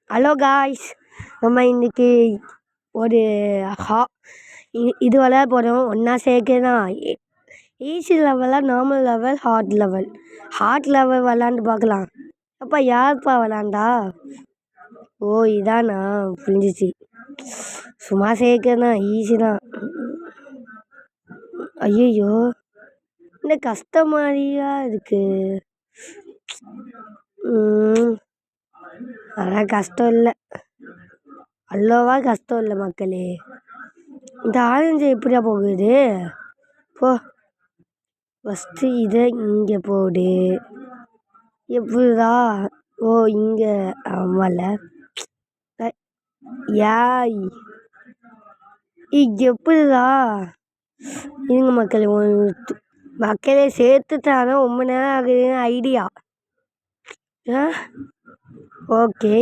Hello guys, நம்ம இன்னைக்கு ஒரு ஹா இது விளையாட போகிறோம். ஒன்றா சேர்க்கதான் ஈஸி லெவலாக, நார்மல் லெவல், ஹார்ட் லெவல் விளாண்டு பார்க்கலாம். அப்பா யாருப்பா விளாண்டா? ஓ இதானா, புரிஞ்சிச்சு. சும்மா சேர்க்கதான், ஈஸி தான். ஐயோ இந்த கஷ்டம் மாதிரியா இருக்கு. அதான் கஷ்டம் இல்லை, அவ்வளோவா கஷ்டம் இல்லை மக்களே. இந்த ஆரஞ்சு எப்படியா போகுது? போ, ஃபஸ்ட்டு இதை இங்கே போடு. எப்படிதா? ஓ இங்கே, ஆமால. யாய் இங்கே எப்படிதா? இருங்க மக்களே, மக்களே சேர்த்துட்டானா ரொம்ப நேரம் ஆகுதுன்னு ஐடியா. ஓகே.